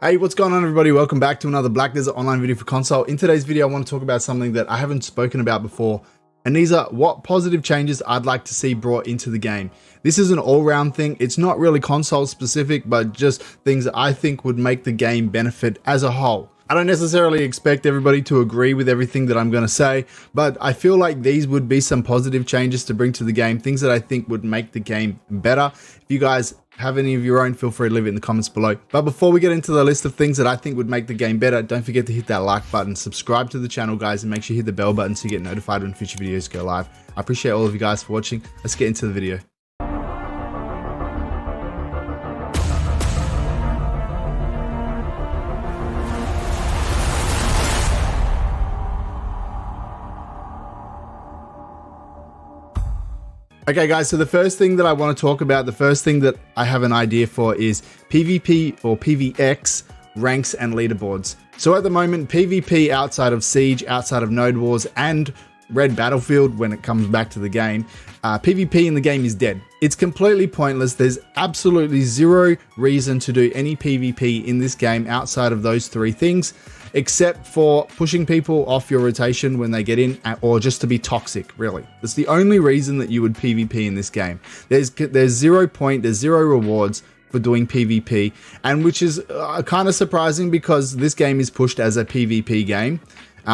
Hey, what's going on everybody? Welcome back to another Black Desert online video for console. In today's video, I want to talk about something that I haven't spoken about before, and these are what positive changes I'd like to see brought into the game. This is an all-round thing. It's not really console specific, but just things that I think would make the game benefit as a whole. I don't necessarily expect everybody to agree with everything that I'm going to say, but I feel like these would be some positive changes to bring to the game, things that I think would make the game better. If you guys have any of your own, feel free to leave it in the comments below. But before we get into the list of things that I think would make the game better, don't forget to hit that like button, subscribe to the channel guys, and make sure you hit the bell button so you get notified when future videos go live. I appreciate all of you guys for watching. Let's get into the video. Okay guys, so the first thing that I want to talk about, the first thing that I have an idea for is PvP or PVX ranks and leaderboards. So at the moment, PvP outside of Siege, outside of Node Wars and Red Battlefield, when it comes back to the game, PvP in the game is dead. It's completely pointless. There's absolutely zero reason to do any PvP in this game outside of those three things, except for pushing people off your rotation when they get in, or just to be toxic, really. That's the only reason that you would PvP in this game. There's 0 point, there's 0 rewards for doing PvP, and which is kind of surprising because this game is pushed as a PvP game.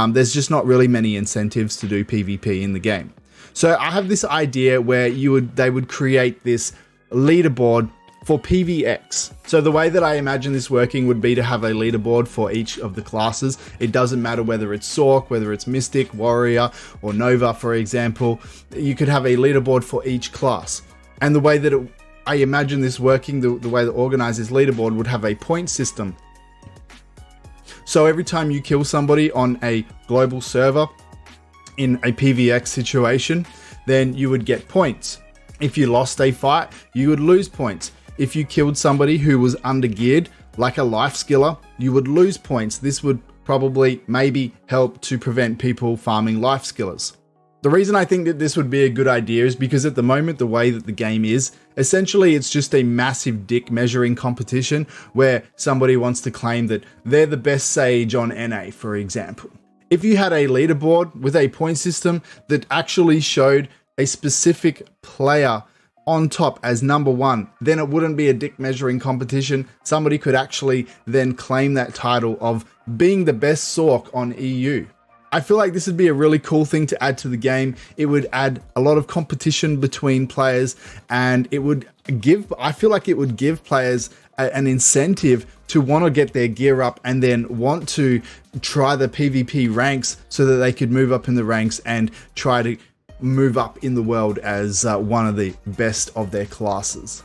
There's just not really many incentives to do PvP in the game. So I have this idea where they would create this leaderboard for PVX. So the way that I imagine this working would be to have a leaderboard for each of the classes. It doesn't matter whether it's Sorc, whether it's Mystic, Warrior, or Nova, for example. You could have a leaderboard for each class. And the way that I imagine this working, the way that organize this leaderboard would have a point system. So every time you kill somebody on a global server in a PVX situation, then you would get points. If you lost a fight, you would lose points. If you killed somebody who was undergeared, like a life skiller, you would lose points. This would probably maybe help to prevent people farming life skillers. The reason I think that this would be a good idea is because at the moment, the way that the game is, essentially it's just a massive dick measuring competition where somebody wants to claim that they're the best Sage on NA, for example. If you had a leaderboard with a point system that actually showed a specific player on top as number one, then it wouldn't be a dick measuring competition. Somebody could actually then claim that title of being the best Sorc on EU. I feel like this would be a really cool thing to add to the game. It would add a lot of competition between players, and it would I feel like it would give players an incentive to want to get their gear up and then want to try the PvP ranks so that they could move up in the ranks and try to move up in the world as one of the best of their classes.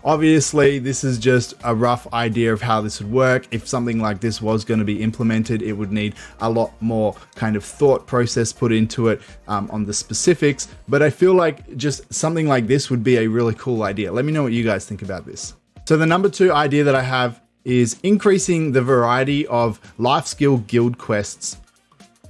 Obviously, this is just a rough idea of how this would work. If something like this was going to be implemented, it would need a lot more kind of thought process put into it on the specifics, but I feel like just something like this would be a really cool idea. Let me know what you guys think about this. So the number 2 idea that I have is increasing the variety of life skill guild quests.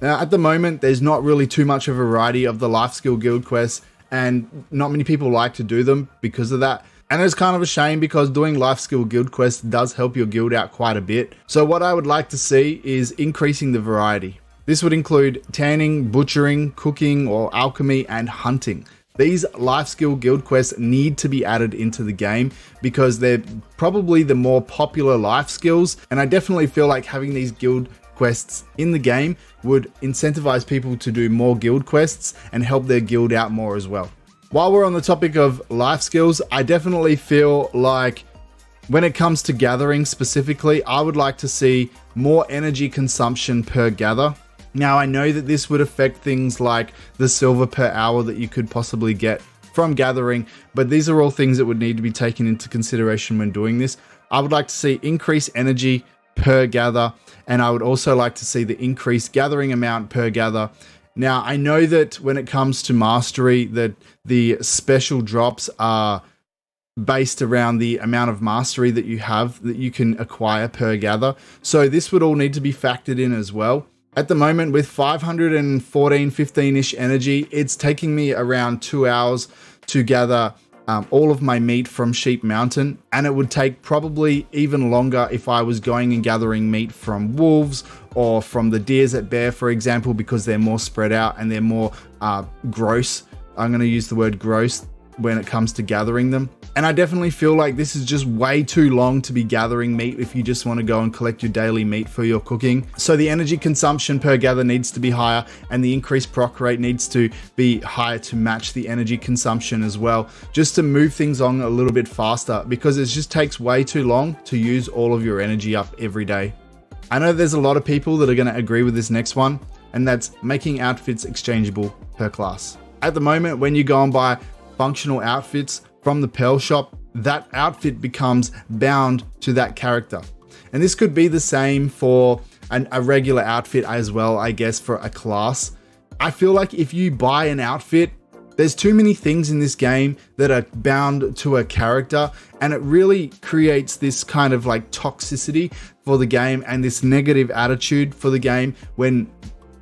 Now, at the moment, there's not really too much of a variety of the life skill guild quests, and not many people like to do them because of that. And it's kind of a shame because doing life skill guild quests does help your guild out quite a bit. So what I would like to see is increasing the variety. This would include tanning, butchering, cooking, or alchemy, and hunting. These life skill guild quests need to be added into the game because they're probably the more popular life skills, and I definitely feel like having these guild quests in the game would incentivize people to do more guild quests and help their guild out more as well. While we're on the topic of life skills, I definitely feel like when it comes to gathering specifically, I would like to see more energy consumption per gather. Now, I know that this would affect things like the silver per hour that you could possibly get from gathering, but these are all things that would need to be taken into consideration when doing this. I would like to see increased energy per gather, and I would also like to see the increased gathering amount per gather. Now, I know that when it comes to mastery, that the special drops are based around the amount of mastery that you have that you can acquire per gather. So this would all need to be factored in as well. At the moment, with 514, 15-ish energy, it's taking me around 2 hours to gather all of my meat from Sheep Mountain, and it would take probably even longer if I was going and gathering meat from wolves or from the deers at Bear, for example, because they're more spread out and they're more gross. I'm going to use the word gross when it comes to gathering them. And I definitely feel like this is just way too long to be gathering meat if you just want to go and collect your daily meat for your cooking. So the energy consumption per gather needs to be higher, and the increased proc rate needs to be higher to match the energy consumption as well, just to move things on a little bit faster, because it just takes way too long to use all of your energy up every day. I know there's a lot of people that are going to agree with this next one, and that's making outfits exchangeable per class. At the moment, when you go and buy functional outfits from the Pearl shop, that outfit becomes bound to that character. And this could be the same for a regular outfit as well, I guess, for a class. I feel like if you buy an outfit, there's too many things in this game that are bound to a character, and it really creates this kind of like toxicity for the game and this negative attitude for the game when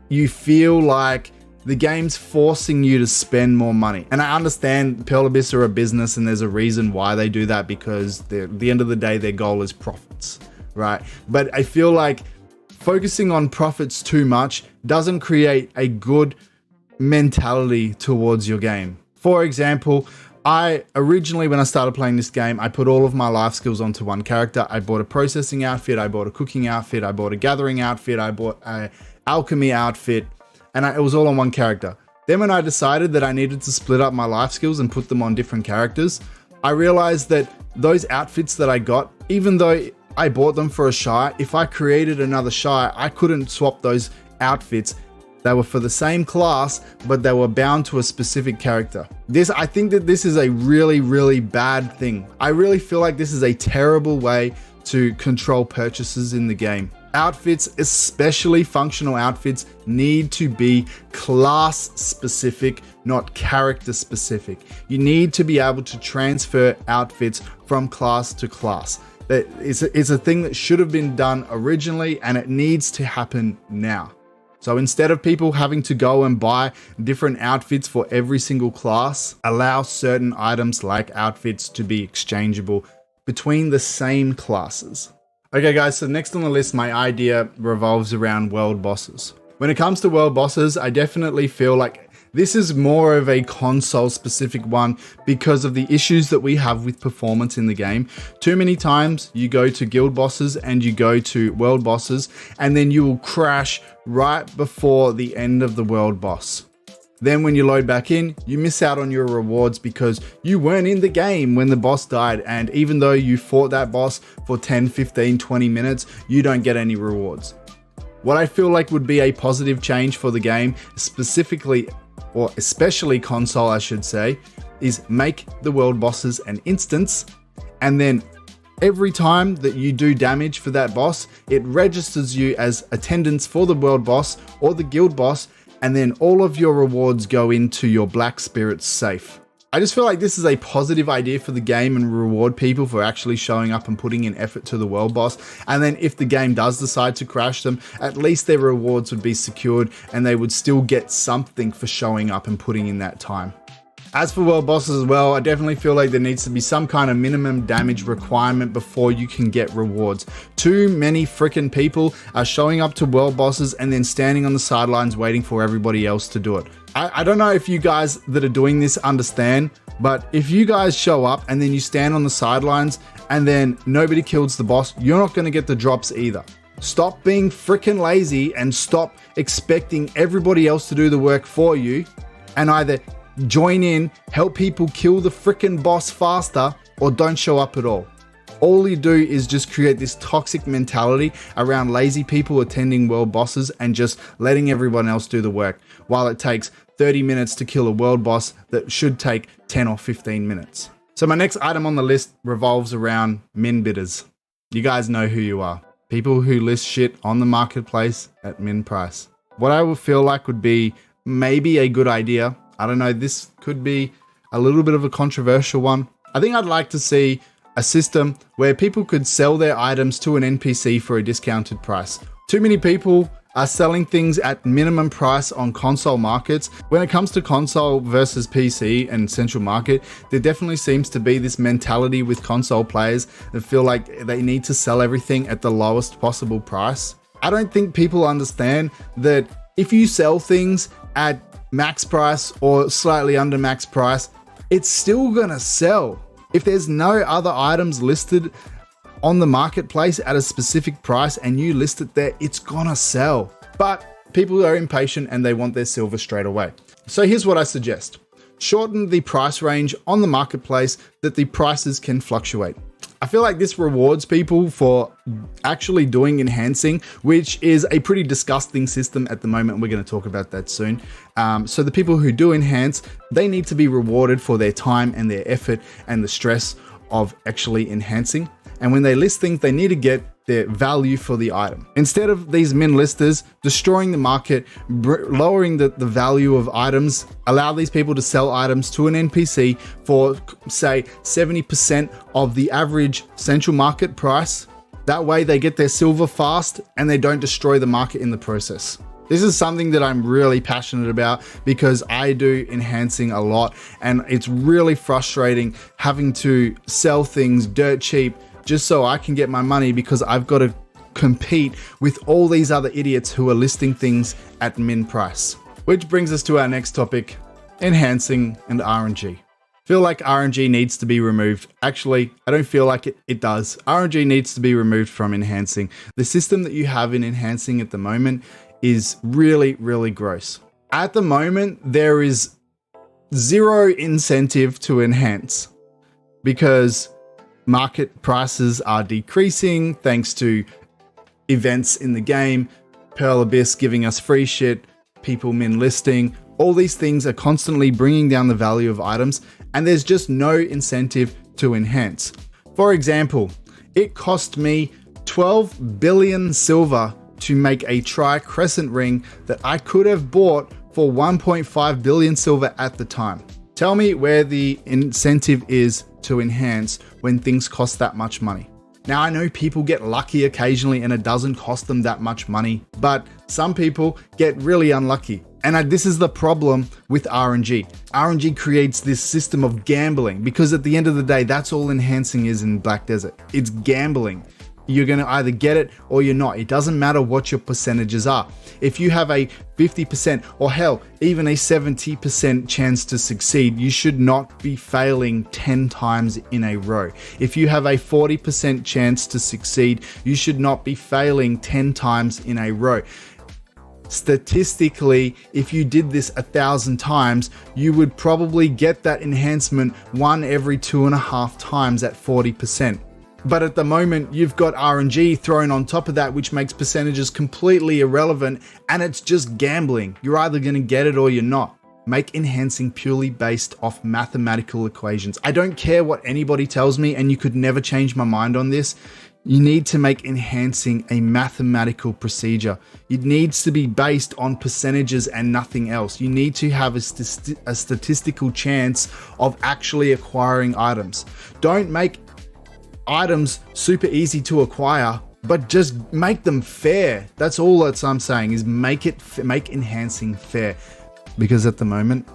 you feel like the game's forcing you to spend more money. And I understand Pearl Abyss are a business and there's a reason why they do that, because at the end of the day, their goal is profits, right? But I feel like focusing on profits too much doesn't create a good mentality towards your game. For example, I originally, when I started playing this game, I put all of my life skills onto one character. I bought a processing outfit, I bought a cooking outfit, I bought a gathering outfit, I bought an alchemy outfit, and it was all on one character. Then when I decided that I needed to split up my life skills and put them on different characters, I realized that those outfits that I got, even though I bought them for a Shire, if I created another Shire, I couldn't swap those outfits. They were for the same class, but they were bound to a specific character. I think that this is a really, really bad thing. I really feel like this is a terrible way to control purchases in the game. Outfits, especially functional outfits, need to be class specific, not character specific. You need to be able to transfer outfits from class to class. It's a thing that should have been done originally, and it needs to happen now. So instead of people having to go and buy different outfits for every single class, allow certain items like outfits to be exchangeable between the same classes. Okay guys, so next on the list, my idea revolves around world bosses. When it comes to world bosses, I definitely feel like this is more of a console specific one because of the issues that we have with performance in the game. Too many times you go to guild bosses and you go to world bosses, and then you will crash right before the end of the world boss. Then when you load back in, you miss out on your rewards because you weren't in the game when the boss died. And even though you fought that boss for 10, 15, 20 minutes, you don't get any rewards. What I feel like would be a positive change for the game, specifically, or especially console, I should say, is make the world bosses an instance, and then every time that you do damage for that boss, it registers you as attendance for the world boss or the guild boss, and then all of your rewards go into your Black Spirit's safe. I just feel like this is a positive idea for the game and reward people for actually showing up and putting in effort to the world boss. And then if the game does decide to crash them, at least their rewards would be secured and they would still get something for showing up and putting in that time. As for world bosses as well, I definitely feel like there needs to be some kind of minimum damage requirement before you can get rewards. Too many freaking people are showing up to world bosses and then standing on the sidelines waiting for everybody else to do it. I don't know if you guys that are doing this understand, but if you guys show up and then you stand on the sidelines and then nobody kills the boss, you're not going to get the drops either. Stop being freaking lazy and stop expecting everybody else to do the work for you, and either join in, help people kill the freaking boss faster, or don't show up at all. All you do is just create this toxic mentality around lazy people attending world bosses and just letting everyone else do the work, while it takes 30 minutes to kill a world boss that should take 10 or 15 minutes. So my next item on the list revolves around min bidders. You guys know who you are. People who list shit on the marketplace at min price. What I would feel like would be maybe a good idea, I don't know, this could be a little bit of a controversial one. I think I'd like to see a system where people could sell their items to an NPC for a discounted price. Too many people are selling things at minimum price on console markets. When it comes to console versus PC and central market, there definitely seems to be this mentality with console players that feel like they need to sell everything at the lowest possible price. I don't think people understand that if you sell things at max price or slightly under max price, it's still gonna sell. If there's no other items listed on the marketplace at a specific price and you list it there, it's gonna sell. But people are impatient and they want their silver straight away. So here's what I suggest. Shorten the price range on the marketplace that the prices can fluctuate. I feel like this rewards people for actually doing enhancing, which is a pretty disgusting system at the moment. We're going to talk about that soon. So the people who do enhance, they need to be rewarded for their time and their effort and the stress of actually enhancing. And when they list things, they need to get their value for the item. Instead of these min listers destroying the market, lowering the value of items, allow these people to sell items to an NPC for, say, 70% of the average central market price. That way they get their silver fast and they don't destroy the market in the process. This is something that I'm really passionate about because I do enhancing a lot, and it's really frustrating having to sell things dirt cheap just so I can get my money, because I've got to compete with all these other idiots who are listing things at min price. Which brings us to our next topic, enhancing and RNG. Feel like RNG needs to be removed. Actually, I don't feel like it does. RNG needs to be removed from enhancing. The system that you have in enhancing at the moment is really, really gross. At the moment, there is zero incentive to enhance because market prices are decreasing thanks to events in the game, Pearl Abyss giving us free shit, people min listing. All these things are constantly bringing down the value of items, and there's just no incentive to enhance. For example, it cost me 12 billion silver to make a tri-crescent ring that I could have bought for 1.5 billion silver at the time. Tell me where the incentive is to enhance when things cost that much money. Now, I know people get lucky occasionally and it doesn't cost them that much money, but some people get really unlucky. And this is the problem with RNG. RNG creates this system of gambling because at the end of the day, that's all enhancing is in Black Desert. It's gambling. You're going to either get it or you're not. It doesn't matter what your percentages are. If you have a 50% or hell, even a 70% chance to succeed, you should not be failing 10 times in a row. If you have a 40% chance to succeed, you should not be failing 10 times in a row. Statistically, if you did this 1,000 times, you would probably get that enhancement one every 2.5 times at 40%. But at the moment, you've got RNG thrown on top of that, which makes percentages completely irrelevant, and it's just gambling. You're either going to get it or you're not. Make enhancing purely based off mathematical equations. I don't care what anybody tells me, and you could never change my mind on this. You need to make enhancing a mathematical procedure. It needs to be based on percentages and nothing else. You need to have a statistical chance of actually acquiring items. Don't make items super easy to acquire, but just make them fair. That's all that I'm saying, is make enhancing fair. Because at the moment,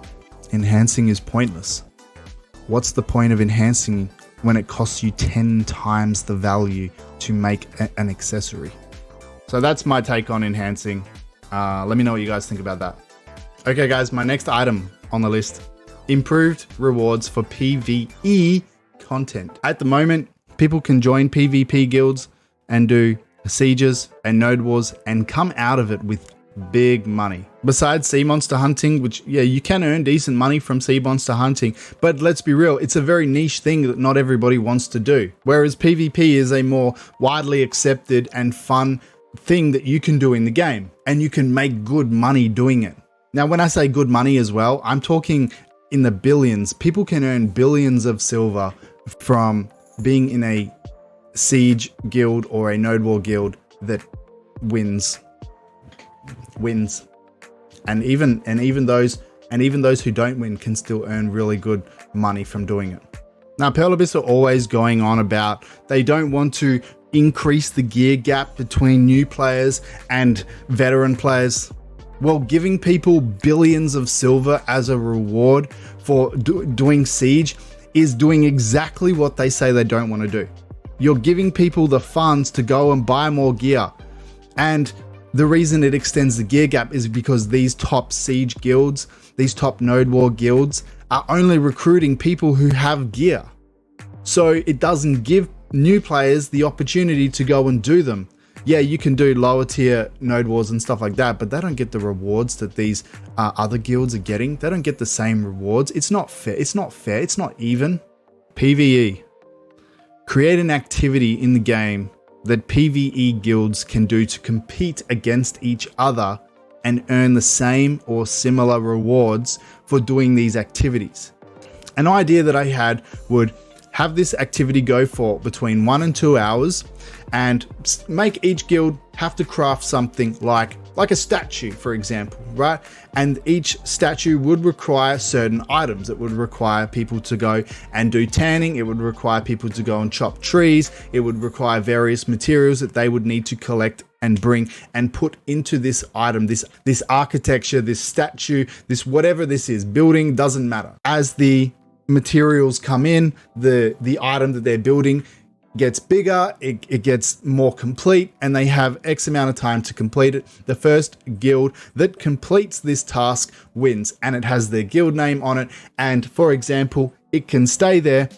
enhancing is pointless. What's the point of enhancing when it costs you 10 times the value to make an accessory? So that's my take on enhancing. Let me know what you guys think about that. Okay guys, my next item on the list, improved rewards for PVE content. At the moment, people can join PvP guilds and do sieges and node wars and come out of it with big money. Besides sea monster hunting, which you can earn decent money from sea monster hunting, but let's be real, it's a very niche thing that not everybody wants to do. Whereas PvP is a more widely accepted and fun thing that you can do in the game, and you can make good money doing it. Now, when I say good money as well, I'm talking in the billions. People can earn billions of silver from being in a siege guild or a node war guild that wins. And even those who don't win can still earn really good money from doing it. Now, Pearl Abyss are always going on about they don't want to increase the gear gap between new players and veteran players? Well, giving people billions of silver as a reward for doing Siege is doing exactly what they say they don't want to do. You're giving people the funds to go and buy more gear. And the reason it extends the gear gap is because these top Siege guilds, these top Node War guilds, are only recruiting people who have gear. So it doesn't give new players the opportunity to go and do them. Yeah, you can do lower tier Node Wars and stuff like that, but they don't get the rewards that these other guilds are getting. They don't get the same rewards. It's not fair. It's not fair. It's not even. PvE. Create an activity in the game that PvE guilds can do to compete against each other and earn the same or similar rewards for doing these activities. An idea that I had would have this activity go for between 1 and 2 hours and make each guild have to craft something like a statue, for example, right? And each statue would require certain items. It would require people to go and do tanning. It would require people to go and chop trees. It would require various materials that they would need to collect and bring and put into this item, this architecture, this statue, this whatever this is, building, doesn't matter. As the materials come in, the item that they're building gets bigger, it gets more complete, and they have X amount of time to complete it. The first guild that completes this task wins, and it has their guild name on it. And for example, it can stay there.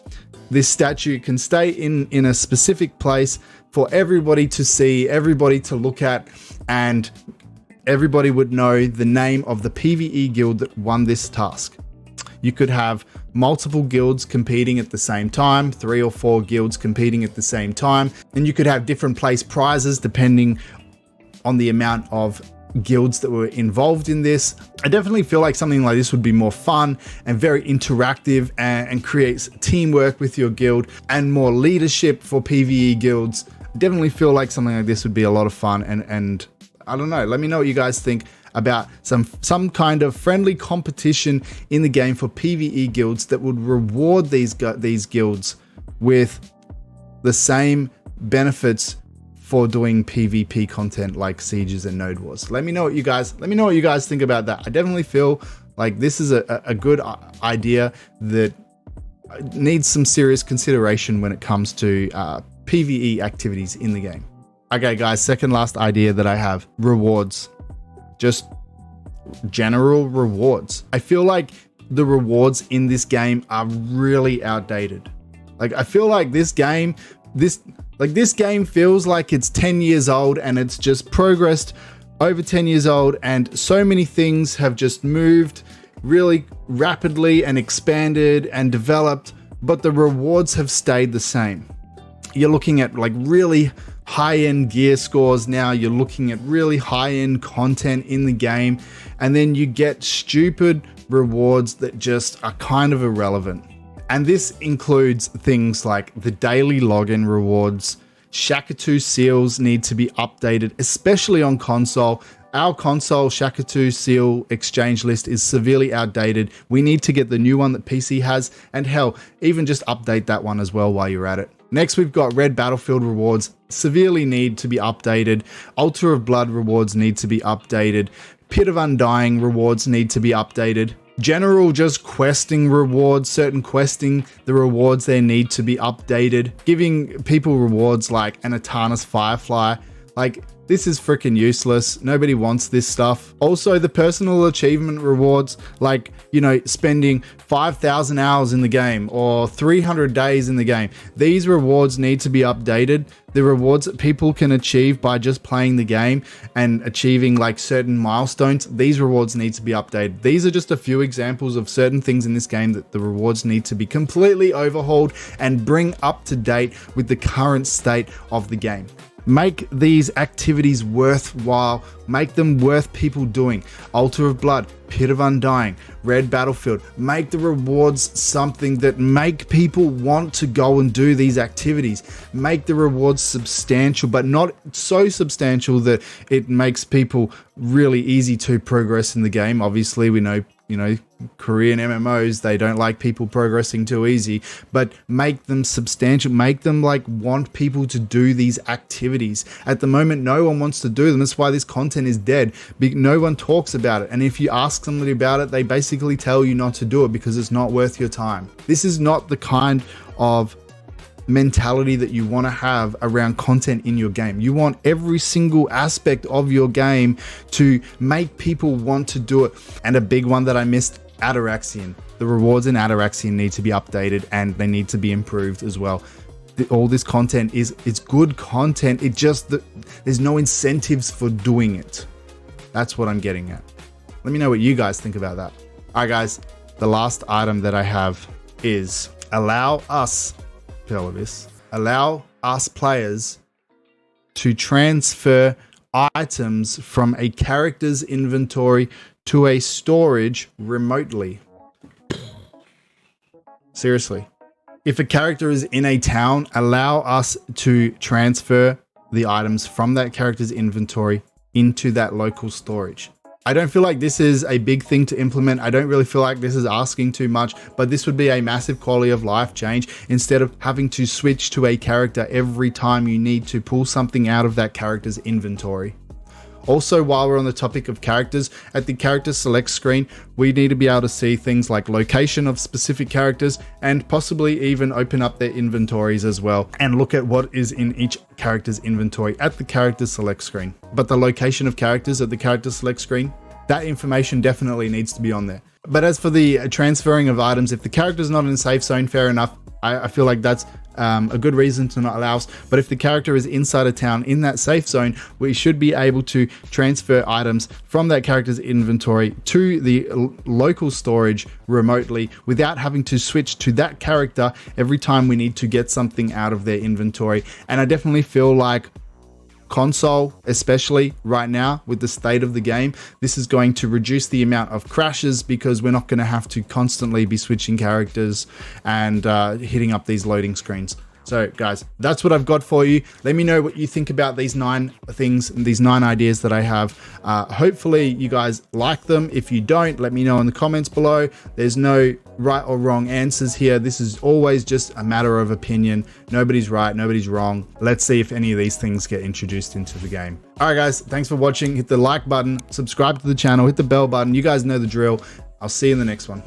This statue can stay in a specific place for everybody to see, everybody to look at, and everybody would know the name of the PvE guild that won this task. You could have multiple guilds competing at the same time, 3 or 4 guilds competing at the same time, and you could have different place prizes depending on the amount of guilds that were involved in this. I definitely feel like something like this would be more fun and very interactive and creates teamwork with your guild and more leadership for PvE guilds. I definitely feel like something like this would be a lot of fun, and I don't know, let me know what you guys think about some kind of friendly competition in the game for PvE guilds that would reward these guilds with the same benefits for doing PvP content like Sieges and Node Wars. Let me know what you guys think about that. I definitely feel like this is a good idea that needs some serious consideration when it comes to PvE activities in the game. Okay guys, second last idea that I have, rewards. Just general rewards. I feel like the rewards in this game are really outdated. Like I feel like this game feels like it's 10 years old and it's just progressed over 10 years old, and so many things have just moved really rapidly and expanded and developed, but the rewards have stayed the same. You're looking at like really high-end gear scores now, you're looking at really high-end content in the game, and then you get stupid rewards that just are kind of irrelevant. And this includes things like the daily login rewards. Shakatu seals need to be updated, especially on console. Our console Shakatu seal exchange list is severely outdated. We need to get the new one that PC has, and hell, even just update that one as well while you're at it. Next, we've got Red Battlefield rewards, severely need to be updated. Altar of Blood rewards need to be updated. Pit of Undying rewards need to be updated. General just questing rewards, certain questing, the rewards there need to be updated. Giving people rewards like an Atarna's Firefly, like this is freaking useless. Nobody wants this stuff. Also, the personal achievement rewards, like, you know, spending 5,000 hours in the game or 300 days in the game. These rewards need to be updated. The rewards that people can achieve by just playing the game and achieving like certain milestones, these rewards need to be updated. These are just a few examples of certain things in this game that the rewards need to be completely overhauled and bring up to date with the current state of the game. Make these activities worthwhile, make them worth people doing. Altar of Blood, Pit of Undying, Red Battlefield, make the rewards something that make people want to go and do these activities. Make the rewards substantial, but not so substantial that it makes people really easy to progress in the game. Obviously, we know, Korean MMOs, they don't like people progressing too easy, but make them substantial, make them like want people to do these activities. At the moment, no one wants to do them. That's why this content is dead. No one talks about it. And if you ask somebody about it, they basically tell you not to do it because it's not worth your time. This is not the kind of mentality that you want to have around content in your game. You want every single aspect of your game to make people want to do it. And a big one that I missed, Ataraxian. The rewards in Ataraxian need to be updated and they need to be improved as well. All this content it's good content. It just there's no incentives for doing it. That's what I'm getting at. Let me know what you guys think about that. All right, guys, the last item that I have is allow us players to transfer items from a character's inventory to a storage remotely. Seriously. If a character is in a town, allow us to transfer the items from that character's inventory into that local storage. I don't feel like this is a big thing to implement. I don't really feel like this is asking too much, but this would be a massive quality of life change instead of having to switch to a character every time you need to pull something out of that character's inventory. Also, while we're on the topic of characters, at the character select screen, we need to be able to see things like location of specific characters and possibly even open up their inventories as well and look at what is in each character's inventory at the character select screen. But the location of characters at the character select screen, that information definitely needs to be on there. But as for the transferring of items, if the character's not in a safe zone, fair enough. I feel like that's a good reason to not allow us. But if the character is inside a town in that safe zone, we should be able to transfer items from that character's inventory to the local storage remotely without having to switch to that character every time we need to get something out of their inventory. And I definitely feel like console, especially right now with the state of the game, this is going to reduce the amount of crashes because we're not going to have to constantly be switching characters and hitting up these loading screens. So guys, that's what I've got for you. Let me know what you think about these 9 things and these 9 ideas that I have. Hopefully you guys like them. If you don't, let me know in the comments below. There's no right or wrong answers here. This is always just a matter of opinion. Nobody's right, nobody's wrong. Let's see if any of these things get introduced into the game. All right, guys, thanks for watching. Hit the like button, subscribe to the channel, hit the bell button. You guys know the drill. I'll see you in the next one.